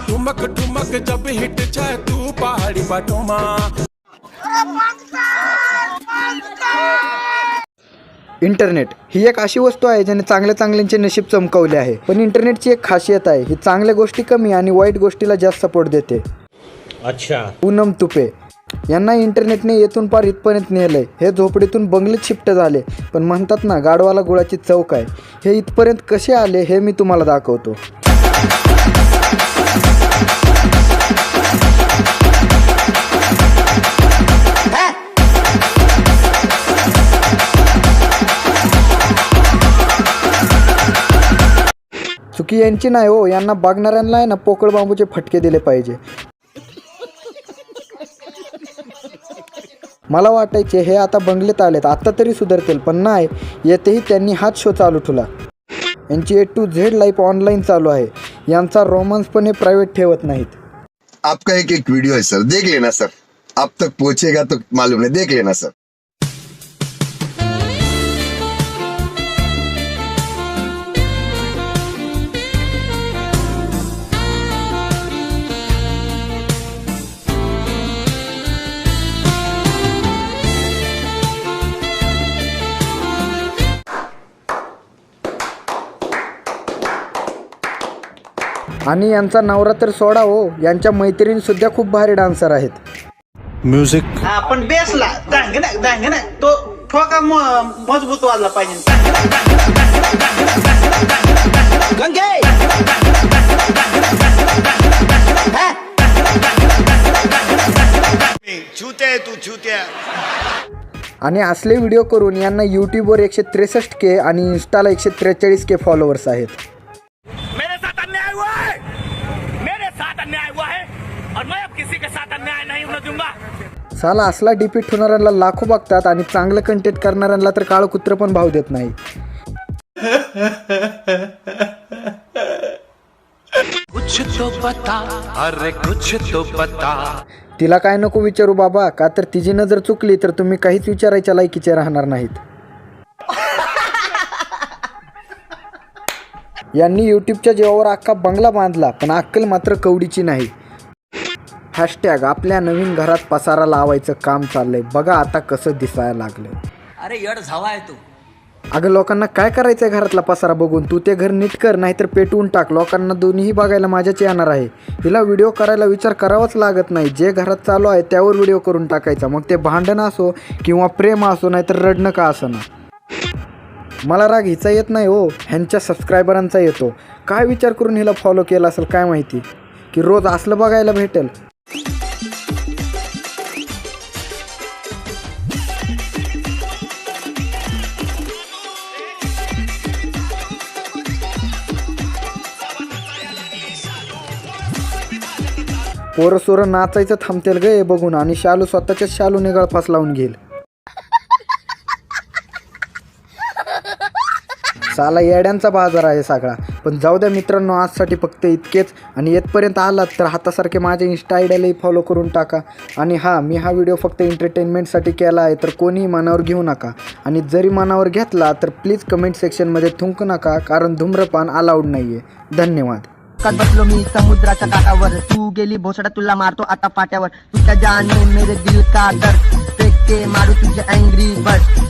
ठुमक ठुमक जब हिट जाए तू पहाड़ी बाटोमा। इंटरनेट ही एक अशी वस्तू आहे ज्याने चांगल्यांचे नशीब चमकवले आहे. पण इंटरनेटची एक खासियत आहे, ही चांगल्या गोष्टी कमी आणि वाईट गोष्टीला जास्त सपोर्ट देते. अच्छा. पूनम तुपे यांना इंटरनेटने येथून पार इथपर्यंत नेलंय. हे झोपडीतून बंगलीत शिफ्ट झाले, पण म्हणतात ना गाडवाला गुळाची चव काय. हे इथपर्यंत कसे आले हे मी तुम्हाला दाखवतो. चुकी यांची नाही हो, यांना बघणाऱ्यांना आहे ना पोकळ बांबूचे फटके दिले पाहिजे. मला वाटायचे हे आता बंगलेत आलेत, आता तरी सुधारतील, पण नाही. येथेही त्यांनी हाच शो चालू ठेवला. यांची A to Z life online चालू आहे. यांचा रोमांस पण हे प्रायव्हेट ठेवत नाहीत. आपका एक एक वीडियो है सर, देख लेना सर. आप तक पहुंचेगा तो मालूम नहीं, देख लेना सर. आणि यांचा नवरा तर सोडा हो, यांच्या मैत्रिणी सुद्धा खूप भारी डान्सर आहेत. म्युझिक पण बेसला दांगना तो ठोका मजबूत वाजला पाहिजे. आणि असले व्हिडिओ करून यांना यूट्यूबवर 163K आणि इन्स्टाला 143K फॉलोअर्स आहेत. साला असला डीपी ठेवणाऱ्यांना लाखो बघतात आणि चांगलं कंटेंट करणाऱ्यांना तर काळं कुत्र पण भाव देत नाही. कुछ तो पता, अरे कुछ तो पता. तिला काय नको विचारू बाबा, का तर तिची नजर चुकली तर तुम्ही काहीच विचारायच्या लायकीचे राहणार नाहीत. यांनी यूट्यूबच्या जीवावर अख्खा बंगला बांधला, पण अक्कल मात्र कवडीची नाही. हॅशटॅग आपल्या नवीन घरात पसारा लावायचं काम चाललंय, बघा आता कसं दिसायला लागलंय. अरे येड झावा आहे तू. अगं लोकांना काय करायचंय घरातला पसारा बघून, तू ते घर नीट कर, नाहीतर पेटवून टाक. लोकांना दोन्हीही बघायला माझ्याच येणार आहे. हिला व्हिडिओ करायला विचार करावाच लागत नाही. जे घरात चालू आहे त्यावर व्हिडिओ करून टाकायचा, मग ते भांडण असो किंवा प्रेम असो, नाहीतर रडणं का असो ना. मला राग हिचा येत नाही हो, ह्यांच्या सबस्क्रायबरांचा येतो. काय विचार करून हिला फॉलो केला असेल काय माहिती, की रोज असलं बघायला भेटेल. पोरं सोरं नाचायचं थांबतेल ग हे बघून, आणि शालू स्वतःच्याच शालूने गळफास लावून घेईल. साला येड्यांचा बाजार आहे सगळा. पण जाऊ द्या मित्रांनो, आजसाठी फक्त इतकेच. आणि येतपर्यंत आलात तर हातासारखे माझ्या इन्स्टा आयडियालाही फॉलो करून टाका. आणि हां, मी हा व्हिडिओ फक्त एंटरटेनमेंटसाठी केला आहे, तर कोणीही मनावर घेऊ नका. आणि जरी मनावर घेतला तर प्लीज कमेंट सेक्शनमध्ये थुंकू नका, कारण धूम्रपान अलाउड नाही आहे. धन्यवाद. बसलो मी समुद्राच्या काठावर, तू गेली भोसडा तुला मारतो आता पाट्यावर. तुझ्या जाने मेरे दिल का दर्द, फेक के मारू तुझे अँग्री बर्ड.